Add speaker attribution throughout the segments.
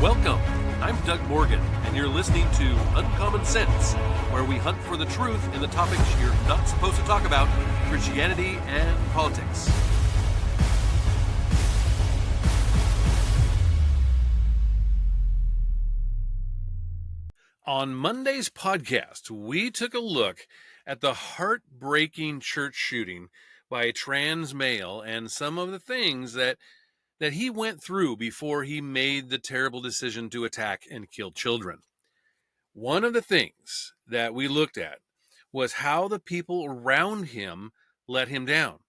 Speaker 1: Welcome. I'm Doug Morgan, and you're listening to Uncommon Sense, where we hunt for the truth in the topics you're not supposed to talk about, Christianity and politics. On Monday's podcast, we took a look at the heartbreaking church shooting by a trans male and some of the things that he went through before he made the terrible decision to attack and kill children. One of the things that we looked at was how the people around him let him down.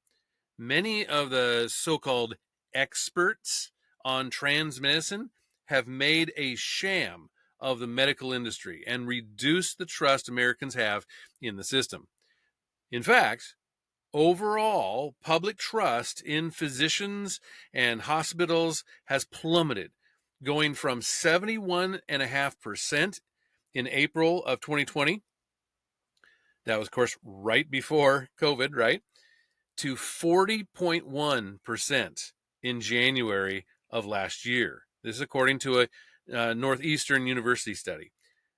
Speaker 1: Many of the so-called experts on trans medicine have made a sham of the medical industry and reduced the trust Americans have in the system. In fact, overall, public trust in physicians and hospitals has plummeted, going from 71.5% in April of 2020. That was, of course, right before COVID, right? To 40.1% in January of last year. This is according to a Northeastern University study.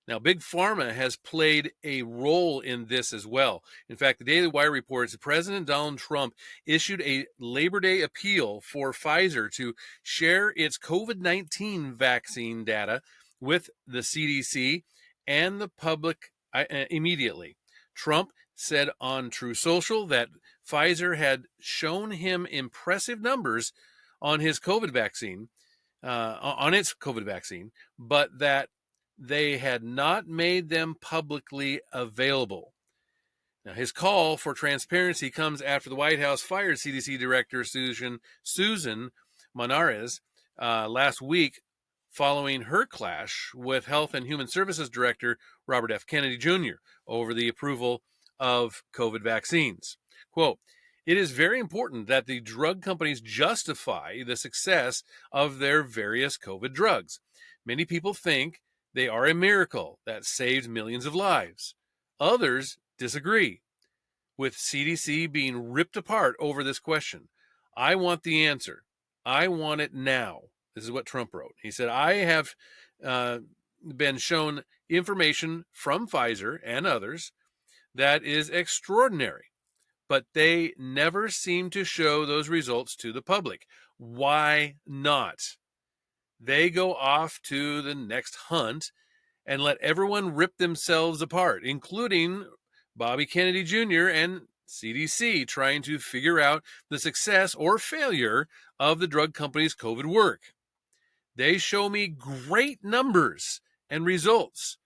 Speaker 1: Now, Big Pharma has played a role in this as well. In fact, the Daily Wire reports that President Donald Trump issued a Labor Day appeal for Pfizer to share its COVID-19 vaccine data with the CDC and the public immediately. Trump said on True Social that Pfizer had shown him impressive numbers on his COVID vaccine, on its COVID vaccine, but that they had not made them publicly available. Now, his call for transparency comes after the White House fired CDC Director Susan Monarez last week following her clash with Health and Human Services Director Robert F. Kennedy Jr. over the approval of COVID vaccines. Quote, "It is very important that the drug companies justify the success of their various COVID drugs. Many people think they are a miracle that saved millions of lives. Others disagree, with CDC being ripped apart over this question. I want the answer. I want it now." This is what Trump wrote. He said, "I have been shown information from Pfizer and others that is extraordinary, but they never seem to show those results to the public. Why not? They go off to the next hunt and let everyone rip themselves apart, including Bobby Kennedy Jr. and CDC, trying to figure out the success or failure of the drug company's COVID work. They show me great numbers and results,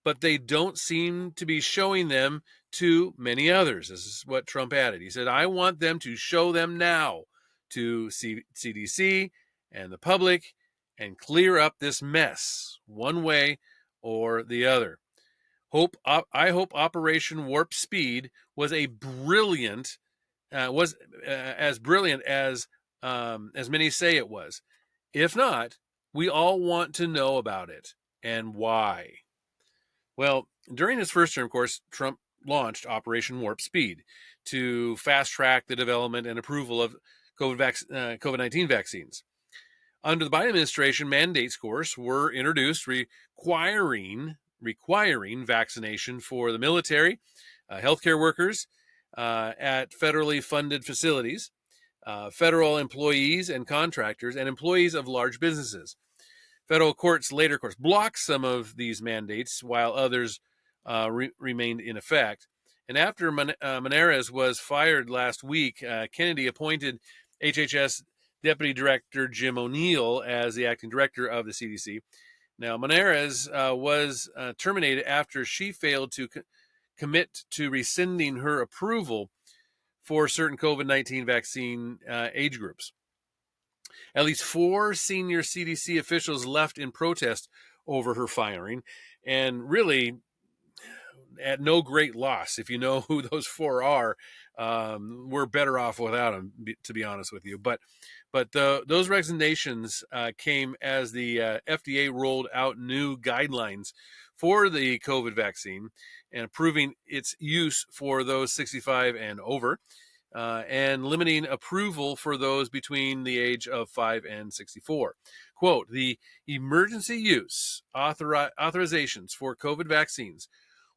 Speaker 1: but they don't seem to be showing them to many others." This is what Trump added. He said, "I want them to show them now to CDC and the public and clear up this mess one way or the other." I hope Operation Warp Speed was as brilliant as many say it was. If not, we all want to know about it and why. Well, during his first term, of course, Trump launched Operation Warp Speed to fast track the development and approval of COVID-19 vaccines. Under the Biden administration, mandates, of course, were introduced requiring vaccination for the military, healthcare workers at federally funded facilities, federal employees and contractors, and employees of large businesses. Federal courts later, of course, blocked some of these mandates while others remained in effect. And after Monarez was fired last week, Kennedy appointed HHS Deputy Director Jim O'Neill as the acting director of the CDC. Now, Monarez was terminated after she failed to commit to rescinding her approval for certain COVID-19 vaccine age groups. At least 4 senior CDC officials left in protest over her firing, and really at no great loss. If you know who those 4 are, we're better off without them, to be honest with you. But those resignations came as the FDA rolled out new guidelines for the COVID vaccine and approving its use for those 65 and over, and limiting approval for those between the age of 5 and 64. quote, the emergency use authorizations for COVID vaccines,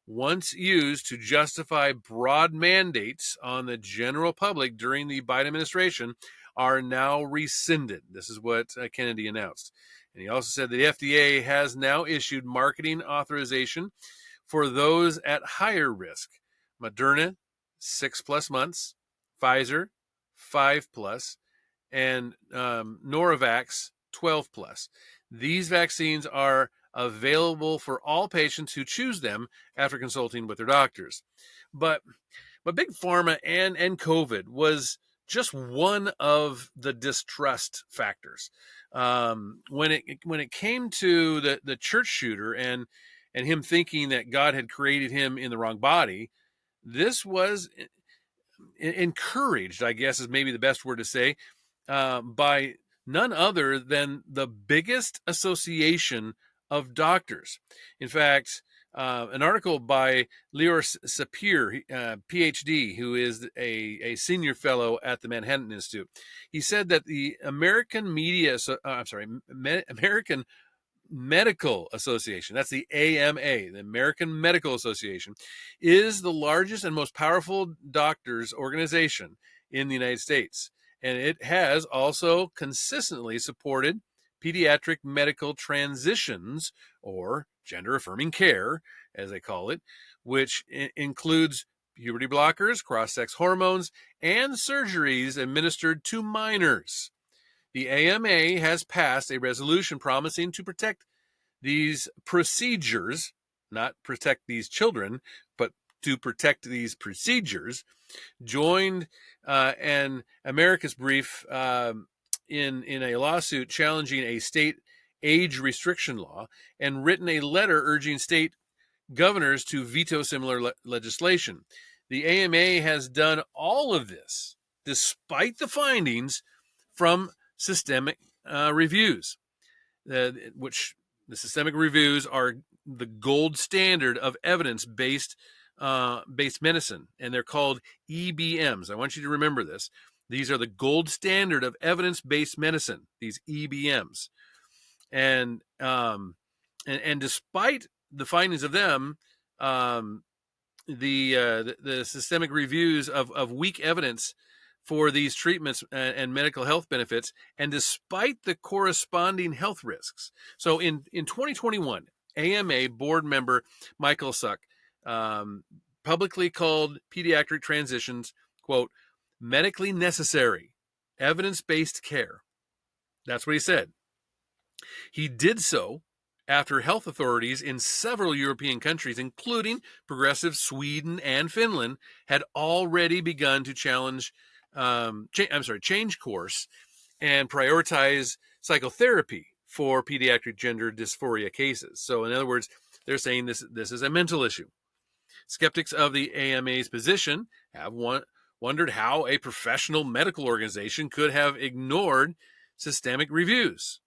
Speaker 1: once used to justify broad mandates on the general public during the Biden administration, are now rescinded. This is what Kennedy announced. And he also said the FDA has now issued marketing authorization for those at higher risk. Moderna, 6+ months, Pfizer, 5+, and Novavax, 12+. These vaccines are available for all patients who choose them after consulting with their doctors. But Big Pharma and COVID was just one of the distrust factors. When it came to the church shooter and him thinking that God had created him in the wrong body, this was encouraged, I guess is maybe the best word to say, by none other than the biggest association of doctors. In fact, an article by Lior Sapir, PhD, who is a senior fellow at the Manhattan Institute, he said that the American American Medical Association, that's the AMA, the American Medical Association, is the largest and most powerful doctors organization in the United States. And it has also consistently supported pediatric medical transitions, or gender affirming care, as they call it, which includes puberty blockers, cross-sex hormones, and surgeries administered to minors. The AMA has passed a resolution promising to protect these procedures, not protect these children, but to protect these procedures, joined an amicus brief in a lawsuit challenging a state age restriction law, and written a letter urging state governors to veto similar legislation. The AMA has done all of this despite the findings from systemic reviews, which the systemic reviews are the gold standard of evidence-based medicine, and they're called EBMs. I want you to remember this. These are the gold standard of evidence-based medicine, these EBMs. And despite the findings of them, the systemic reviews of weak evidence for these treatments and medical health benefits, and despite the corresponding health risks. So in 2021, AMA board member Michael Suck publicly called pediatric transitions, quote, medically necessary, evidence-based care. That's what he said. He did so after health authorities in several European countries, including progressive Sweden and Finland, had already begun to change course and prioritize psychotherapy for pediatric gender dysphoria cases. So in other words, they're saying this is a mental issue. Skeptics of the AMA's position have wondered how a professional medical organization could have ignored systemic reviews.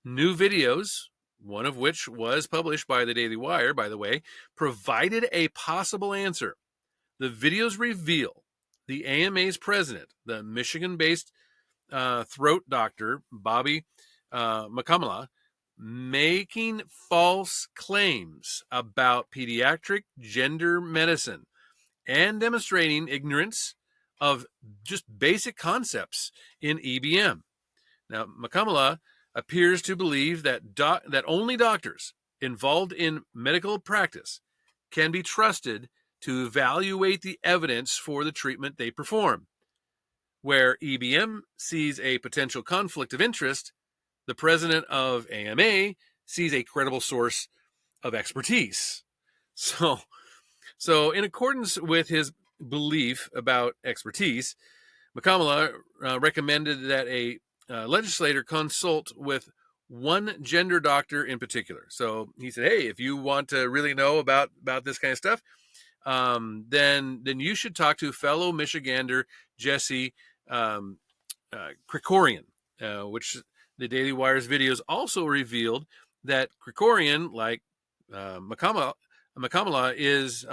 Speaker 1: New videos, one of which was published by the Daily Wire, by the way, provided a possible answer. The videos reveal the AMA's president, the Michigan-based throat doctor, Bobby McCamala, making false claims about pediatric gender medicine and demonstrating ignorance of just basic concepts in EBM. Now, McCamala appears to believe that that only doctors involved in medical practice can be trusted to evaluate the evidence for the treatment they perform. Where EBM sees a potential conflict of interest, the president of AMA sees a credible source of expertise. So in accordance with his belief about expertise, McCamala recommended that a legislator consult with one gender doctor in particular. So he said, hey, if you want to really know about this kind of stuff, then you should talk to fellow Michigander Jesse Krikorian, which the Daily Wire's videos also revealed that Krikorian, like McCamala, is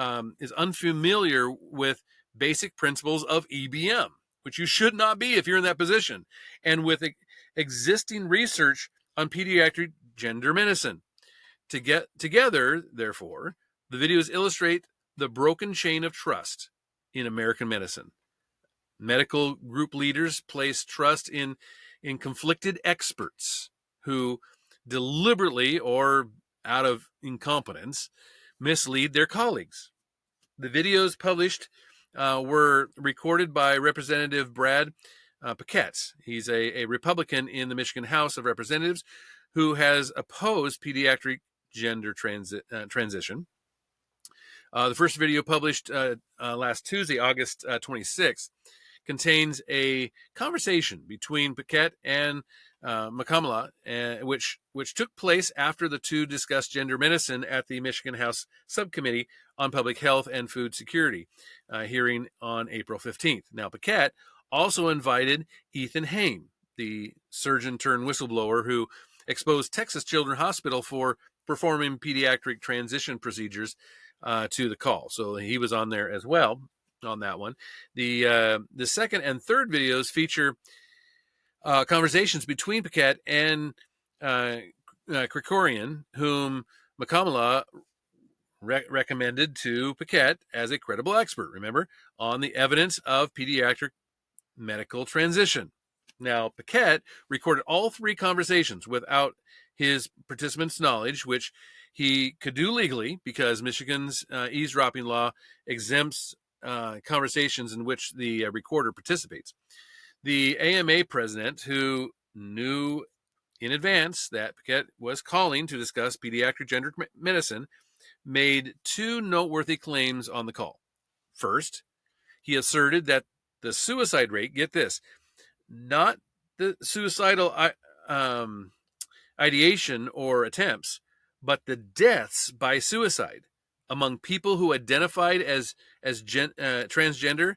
Speaker 1: unfamiliar with basic principles of EBM, which you should not be if you're in that position. And with existing research on pediatric gender medicine. Together, therefore, the videos illustrate the broken chain of trust in American medicine. Medical group leaders place trust in conflicted experts who deliberately or out of incompetence mislead their colleagues. The videos published were recorded by Representative Brad Paquette. He's a Republican in the Michigan House of Representatives who has opposed pediatric gender transition. The first video published last Tuesday, August 26th, contains a conversation between Paquette and McCullough, which took place after the two discussed gender medicine at the Michigan House Subcommittee on Public Health and Food Security hearing on April 15th. Now, Paquette also invited Ethan Haim, the surgeon turned whistleblower who exposed Texas Children's Hospital for performing pediatric transition procedures to the call. So he was on there as well on that one. The second and third videos feature conversations between Paquette and Krikorian, whom McCullough recommended to Paquette as a credible expert, remember, on the evidence of pediatric medical transition. Now, Paquette recorded all three conversations without his participants' knowledge, which he could do legally because Michigan's eavesdropping law exempts conversations in which the recorder participates. The AMA president, who knew in advance that Paquette was calling to discuss pediatric gender medicine, made two noteworthy claims on the call. First, he asserted that the suicide rate, get this, not the suicidal ideation or attempts, but the deaths by suicide among people who identified as transgender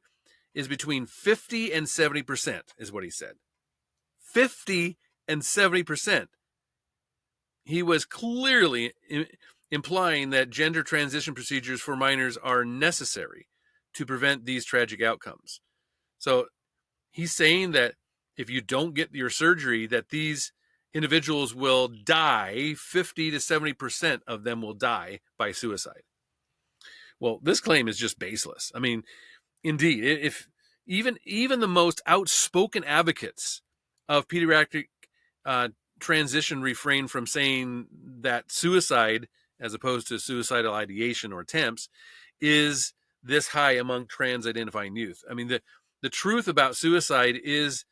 Speaker 1: is between 50 and 70%, is what he said. 50 and 70%. He was clearly implying that gender transition procedures for minors are necessary to prevent these tragic outcomes. So he's saying that if you don't get your surgery, that these individuals will die, 50 to 70% of them will die by suicide. Well, this claim is just baseless. I mean, indeed, if even the most outspoken advocates of pediatric transition refrain from saying that suicide, as opposed to suicidal ideation or attempts, is this high among trans-identifying youth. I mean, the truth about suicide is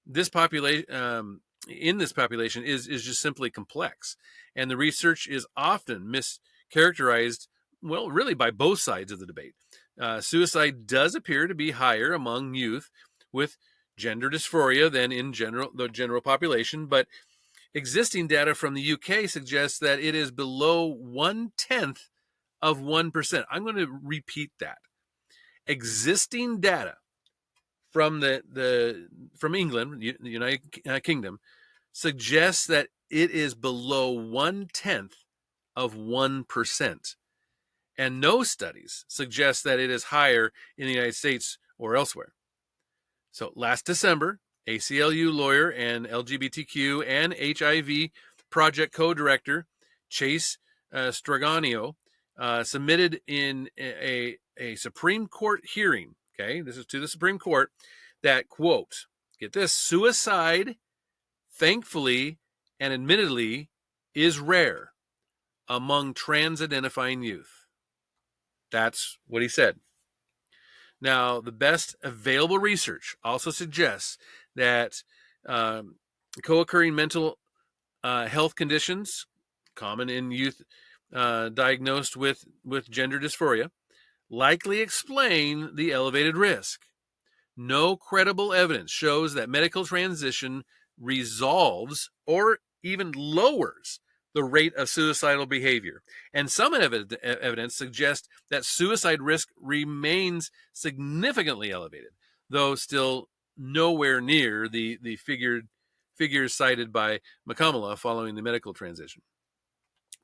Speaker 1: this population in this population is just simply complex, and the research is often mischaracterized. Well, really by both sides of the debate. Suicide does appear to be higher among youth with gender dysphoria than in the general population, but existing data from the UK suggests that it is below 1/10 of 1%. I'm going to repeat that. Existing data from from England, the United Kingdom, suggests that it is below 1/10 of 1%. And no studies suggest that it is higher in the United States or elsewhere. So last December, ACLU lawyer and LGBTQ and HIV project co-director Chase Straganio submitted in a Supreme Court hearing, okay, this is to the Supreme Court, that, quote, get this, suicide, thankfully and admittedly, is rare among trans-identifying youth. That's what he said. Now, the best available research also suggests that co-occurring mental health conditions, common in youth diagnosed with gender dysphoria, likely explain the elevated risk. No credible evidence shows that medical transition resolves or even lowers the rate of suicidal behavior. And some evidence suggests that suicide risk remains significantly elevated, though still nowhere near the figures cited by McCullough following the medical transition.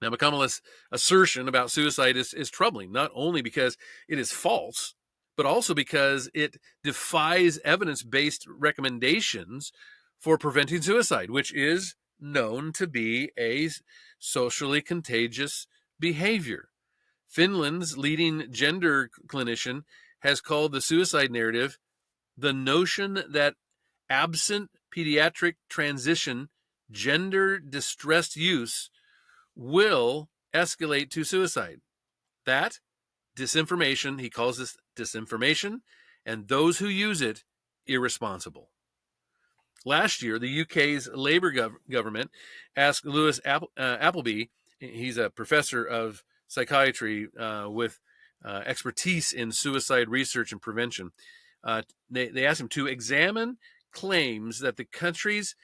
Speaker 1: Now, McCullough's assertion about suicide is troubling, not only because it is false, but also because it defies evidence-based recommendations for preventing suicide, which is known to be a socially contagious behavior. Finland's leading gender clinician has called the suicide narrative the notion that absent pediatric transition, gender distressed use will escalate to suicide. That disinformation, he calls this disinformation, and those who use it irresponsible. Last year, the UK's Labour government asked Lewis Appleby, he's a professor of psychiatry with expertise in suicide research and prevention. They asked him to examine claims that the country's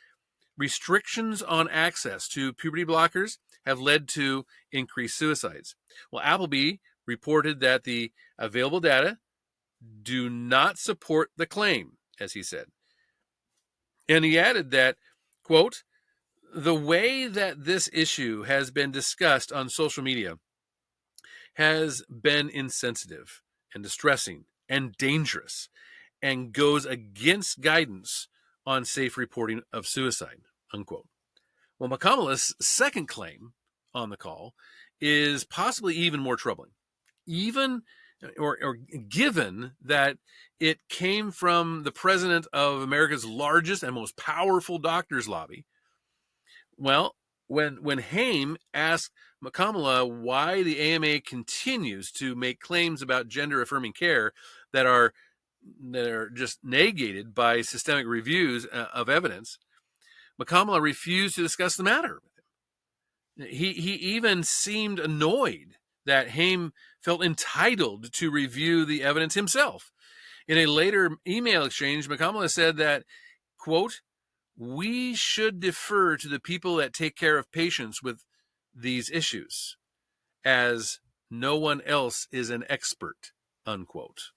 Speaker 1: restrictions on access to puberty blockers have led to increased suicides. Well, Appleby reported that the available data do not support the claim, as he said. And he added that, quote, the way that this issue has been discussed on social media has been insensitive and distressing and dangerous and goes against guidance on safe reporting of suicide, unquote. Well, McConnell's second claim on the call is possibly even more troubling, even or given that it came from the president of America's largest and most powerful doctors lobby. Well, when Haim asked McConnell why the AMA continues to make claims about gender-affirming care that are just negated by systemic reviews of evidence, McConnell refused to discuss the matter. He even seemed annoyed that Haim felt entitled to review the evidence himself. In a later email exchange, McConnell said that, quote, we should defer to the people that take care of patients with these issues, as no one else is an expert, unquote.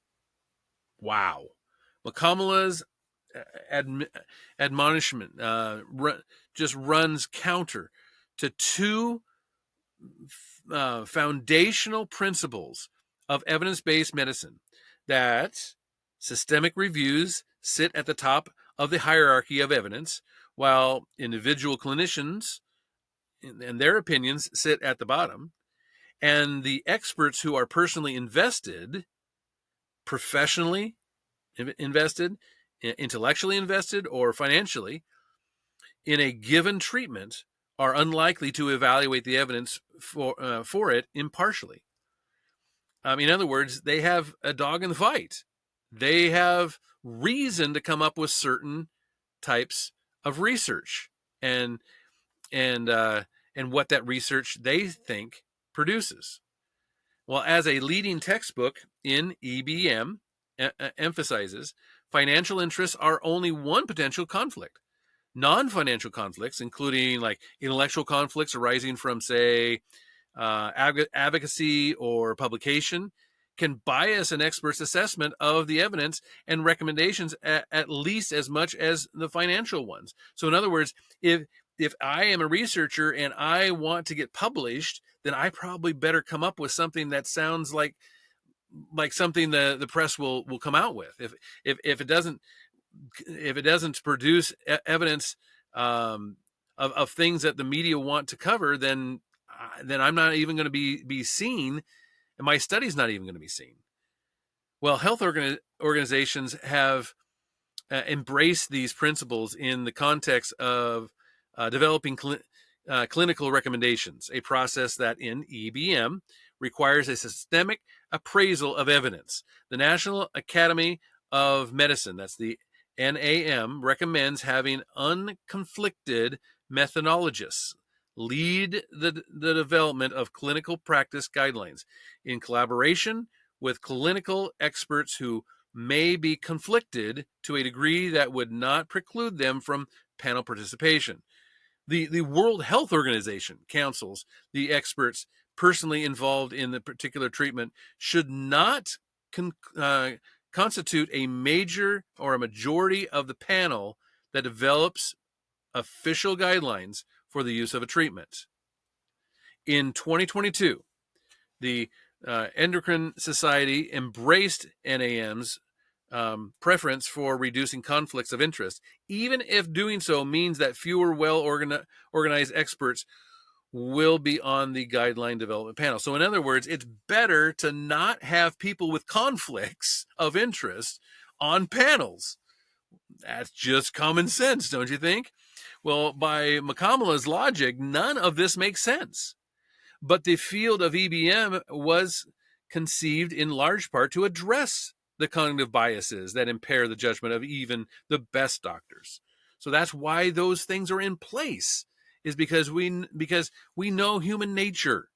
Speaker 1: Wow. McConnell's admonishment just runs counter to two foundational principles of evidence-based medicine, that systemic reviews sit at the top of the hierarchy of evidence, while individual clinicians and their opinions sit at the bottom, and the experts who are personally invested, professionally invested, intellectually invested, or financially in a given treatment are unlikely to evaluate the evidence for it impartially. In other words, they have a dog in the fight. They have reason to come up with certain types of research and what that research they think produces. Well, as a leading textbook in EBM emphasizes, financial interests are only one potential conflict. Non-financial conflicts, including like intellectual conflicts arising from, say, advocacy or publication, can bias an expert's assessment of the evidence and recommendations at least as much as the financial ones. So in other words, if I am a researcher and I want to get published, then I probably better come up with something that sounds like something the press will come out with. If it doesn't produce evidence of things that the media want to cover, then I'm not even going to be seen, and my study's not even going to be seen. Well, health organizations have embraced these principles in the context of developing clinical recommendations, a process that in EBM requires a systemic appraisal of evidence. The National Academy of Medicine, that's the NAM, recommends having unconflicted methodologists lead the development of clinical practice guidelines in collaboration with clinical experts who may be conflicted to a degree that would not preclude them from panel participation. The World Health Organization counsels the experts personally involved in the particular treatment should not constitute a major or a majority of the panel that develops official guidelines for the use of a treatment. In 2022, the Endocrine Society embraced NAM's preference for reducing conflicts of interest, even if doing so means that fewer well-organized experts will be on the guideline development panel. So in other words, it's better to not have people with conflicts of interest on panels. That's just common sense, don't you think? Well, by McConnell's logic, none of this makes sense. But the field of EBM was conceived in large part to address the cognitive biases that impair the judgment of even the best doctors. So that's why those things are in place, is because we know human nature.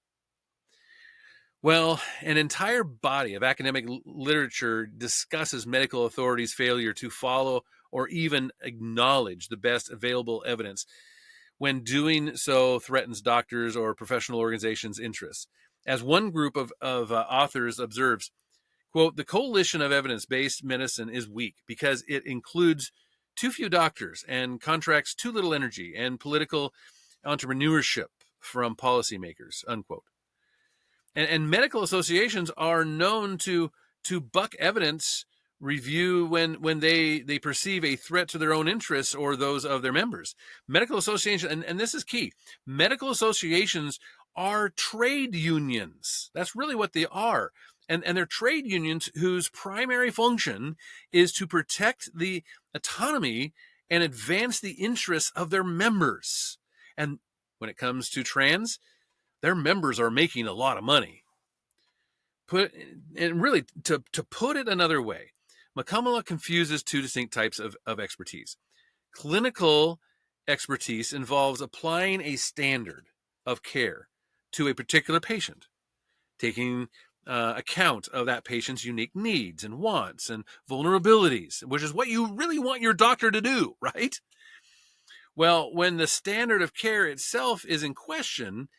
Speaker 1: Well, an entire body of academic literature discusses medical authorities' failure to follow or even acknowledge the best available evidence. When doing so threatens doctors or professional organizations' interests. As one group of authors observes, quote, the coalition of evidence-based medicine is weak because it includes too few doctors and contracts too little energy and political entrepreneurship from policymakers, unquote. And medical associations are known to buck evidence review when they perceive a threat to their own interests or those of their members. Medical associations, and this is key, medical associations are trade unions. That's really what they are. And they're trade unions whose primary function is to protect the autonomy and advance the interests of their members. And when it comes to trans, their members are making a lot of money. And really, to put it another way, McCullough confuses two distinct types of expertise. Clinical expertise involves applying a standard of care to a particular patient, taking account of that patient's unique needs and wants and vulnerabilities, which is what you really want your doctor to do, right? Well, when the standard of care itself is in question,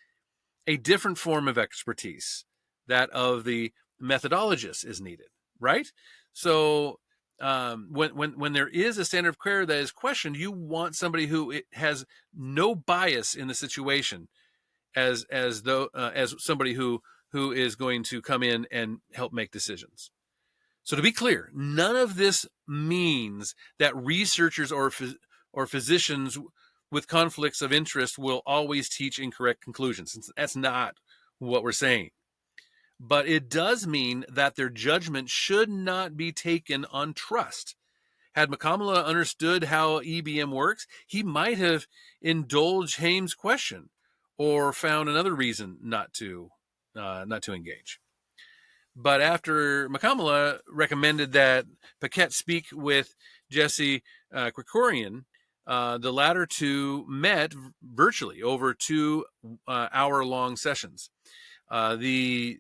Speaker 1: a different form of expertise, that of the methodologist, is needed, right? So when there is a standard of care that is questioned, you want somebody who has no bias in the situation, as somebody who is going to come in and help make decisions. So to be clear, none of this means that researchers or physicians with conflicts of interest will always teach incorrect conclusions. That's not what we're saying. But it does mean that their judgment should not be taken on trust. Had McConnell understood how EBM works, he might have indulged Haim's question or found another reason not to engage. But after McConnell recommended that Paquette speak with Jesse Krikorian, the latter two met virtually over 2 hour-long sessions. The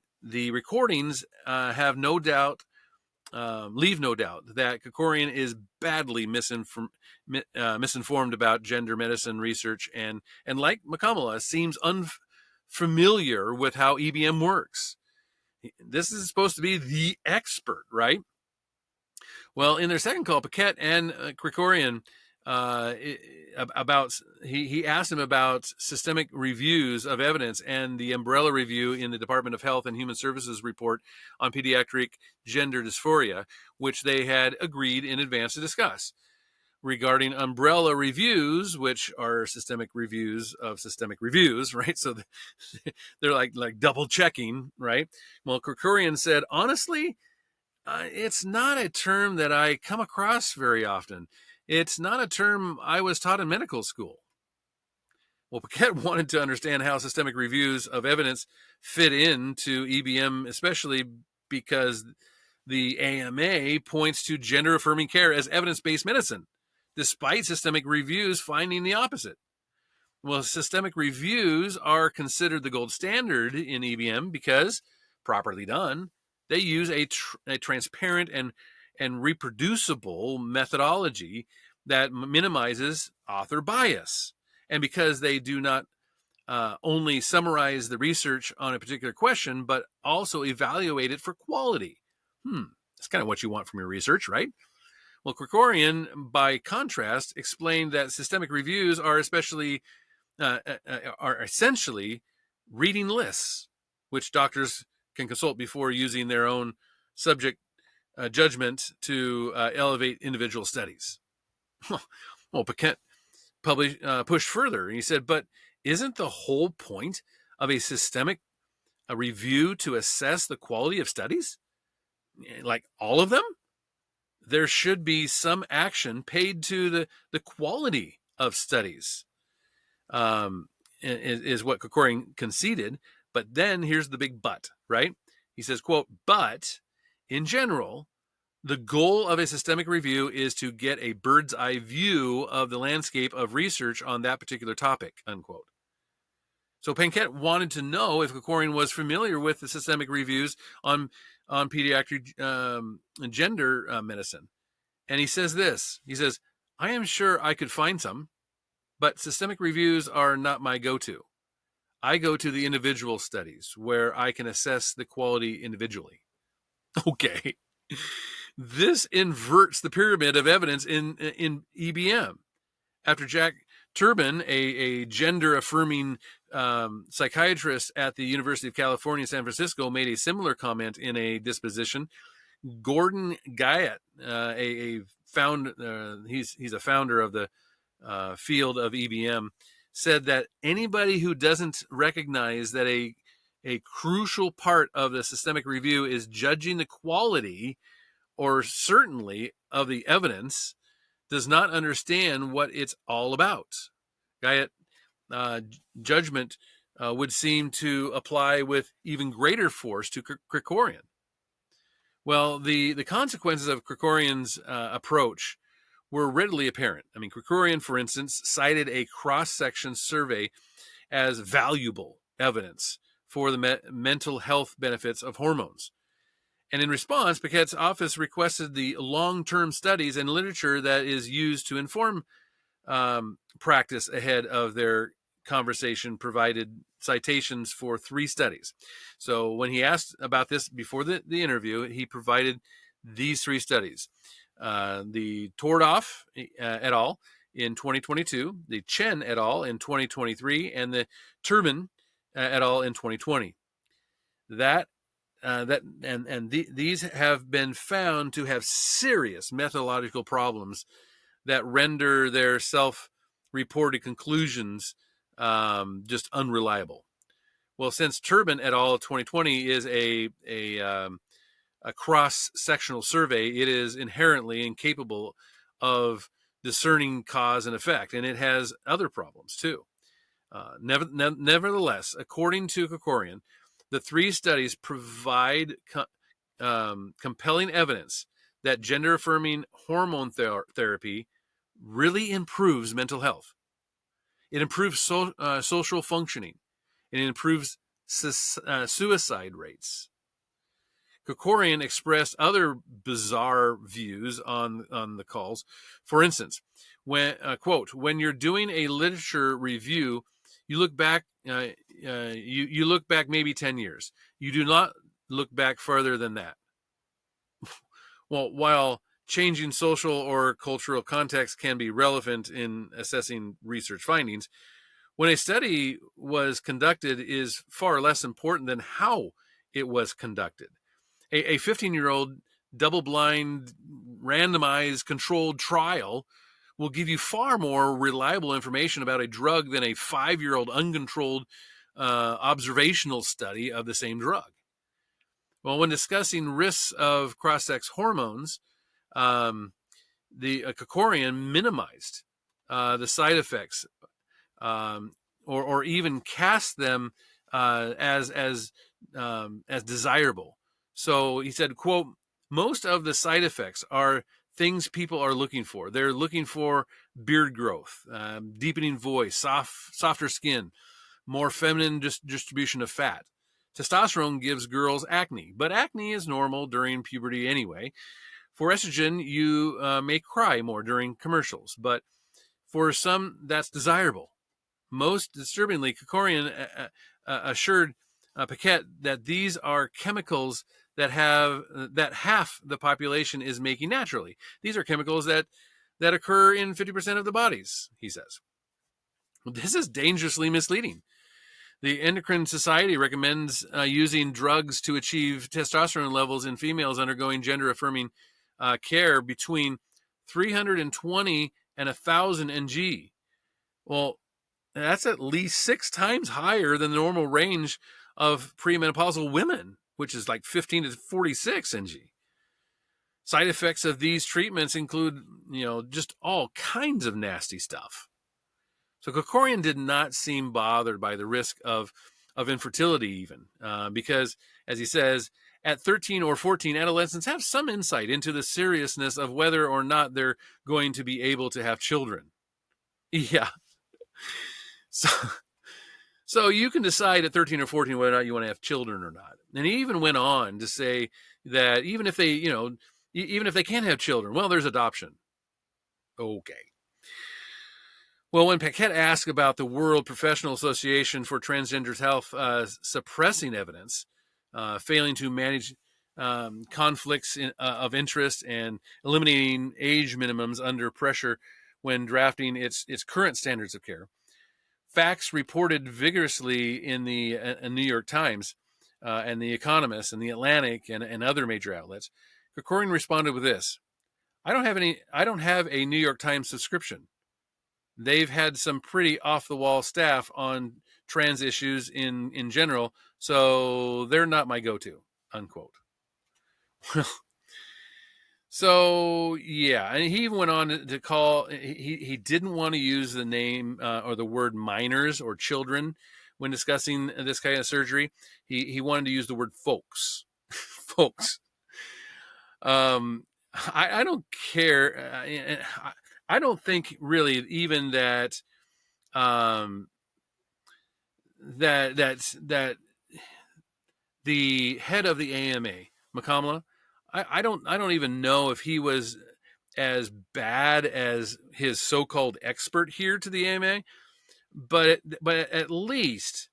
Speaker 1: recordings leave no doubt that Krikorian is badly misinformed about gender medicine research, and like McConnell, seems unfamiliar with how EBM works. This is supposed to be the expert, right? Well, in their second call, Paquette and Krikorian he asked him about systemic reviews of evidence and the umbrella review in the Department of Health and Human Services report on pediatric gender dysphoria, which they had agreed in advance to discuss. Regarding umbrella reviews, which are systemic reviews of systemic reviews, right? So they're like double checking, right? Well, Krikorian said, honestly, it's not a term that I come across very often. It's not a term I was taught in medical school. Well, Paquette wanted to understand how systemic reviews of evidence fit into EBM, especially because the AMA points to gender-affirming care as evidence-based medicine, despite systemic reviews finding the opposite. Well, systemic reviews are considered the gold standard in EBM because, properly done, they use a transparent and reproducible methodology that minimizes author bias. And because they do not only summarize the research on a particular question, but also evaluate it for quality. That's kind of what you want from your research, right? Well, Krikorian, by contrast, explained that systemic reviews are essentially reading lists, which doctors can consult before using their own subject judgment to elevate individual studies. Well, Paquette pushed further. He said, but isn't the whole point of a systemic review to assess the quality of studies? Like all of them? There should be some action paid to the quality of studies, is what Krikorian conceded. But then here's the big but, right? He says, quote, but in general, the goal of a systemic review is to get a bird's eye view of the landscape of research on that particular topic, unquote. So Paquette wanted to know if Krikorian was familiar with the systemic reviews on pediatric gender medicine. And he says this. He says, I am sure I could find some, but systemic reviews are not my go-to. I go to the individual studies where I can assess the quality individually. Okay. This inverts the pyramid of evidence in EBM. After Jack Turbin, a gender-affirming psychiatrist at the University of California, San Francisco, made a similar comment in a disposition, Gordon Guyatt, he's a founder of the field of EBM, said that anybody who doesn't recognize that a crucial part of the systemic review is judging the quality or certainly of the evidence does not understand what it's all about. Guyatt judgment would seem to apply with even greater force to Krikorian. Well, the consequences of Krikorian's approach were readily apparent. I mean, Krikorian, for instance, cited a cross-section survey as valuable evidence for the mental health benefits of hormones. And in response, Paquette's office requested the long-term studies and literature that is used to inform practice ahead of their conversation, provided citations for 3 studies. So when he asked about this before the interview, he provided these 3 studies. The Tordoff et al. In 2022, the Chen et al. In 2023, and the Turbin et al. In 2020. These have been found to have serious methodological problems that render their self-reported conclusions just unreliable. Well, since Turbin et al. 2020 is a cross-sectional survey, it is inherently incapable of discerning cause and effect, and it has other problems too. Nevertheless, according to Krikorian, the 3 studies provide compelling evidence that gender-affirming hormone therapy really improves mental health. It improves social functioning, and it improves suicide rates. Krikorian expressed other bizarre views on the calls. For instance, when quote, when you're doing a literature review, you look back. You look back maybe 10 years. You do not look back further than that. Well, while changing social or cultural context can be relevant in assessing research findings, when a study was conducted is far less important than how it was conducted. A 15-year-old double-blind, randomized, controlled trial will give you far more reliable information about a drug than a 5-year-old uncontrolled observational study of the same drug. Well, when discussing risks of cross-sex hormones, the Krikorian minimized the side effects, or even cast them as desirable. So he said, quote, most of the side effects are things people are looking for. They're looking for beard growth, deepening voice, softer skin, more feminine distribution of fat. Testosterone gives girls acne, but acne is normal during puberty anyway. For estrogen, you may cry more during commercials, but for some, that's desirable. Most disturbingly, Krikorian assured Paquette that these are chemicals that half the population is making naturally. These are chemicals that occur in 50% of the bodies, he says. This is dangerously misleading. The Endocrine Society recommends using drugs to achieve testosterone levels in females undergoing gender-affirming care between 320 and 1,000 ng. Well, that's at least 6 times higher than the normal range of premenopausal women, which is like 15 to 46 ng. Side effects of these treatments include, just all kinds of nasty stuff. So Krikorian did not seem bothered by the risk of infertility even, because, as he says, at 13 or 14, adolescents have some insight into the seriousness of whether or not they're going to be able to have children. Yeah. So you can decide at 13 or 14 whether or not you want to have children or not. And he even went on to say that even if they can't have children, well, there's adoption. Okay. Well, when Paquette asked about the World Professional Association for Transgender Health suppressing evidence, failing to manage conflicts of interest, and eliminating age minimums under pressure when drafting its current standards of care, facts reported vigorously in the New York Times and The Economist and The Atlantic and other major outlets, Krikorian responded with this: I don't have a New York Times subscription. They've had some pretty off-the-wall staff on trans issues in general, so they're not my go-to, unquote. So, yeah, and he even went on to call, he didn't want to use the name or the word minors or children when discussing this kind of surgery. He wanted to use the word folks. Folks. I don't care. I don't think really even that that the head of the AMA, McComla, I don't even know if he was as bad as his so-called expert here to the AMA, but at least,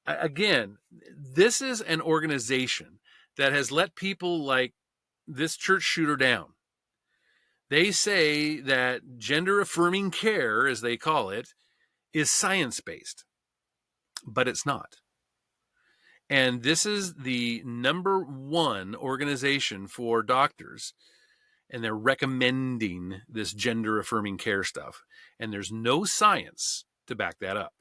Speaker 1: again, this is an organization that has let people like this church shooter down. They say that gender-affirming care, as they call it, is science-based, but it's not. And this is the #1 organization for doctors, and they're recommending this gender-affirming care stuff. And there's no science to back that up.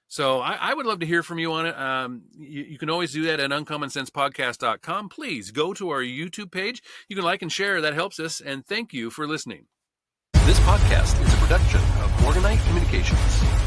Speaker 1: So I would love to hear from you on it. You can always do that at uncommonsensepodcast.com. Please go to our YouTube page. You can like and share. That helps us. And thank you for listening.
Speaker 2: This podcast is a production of Morganite Communications.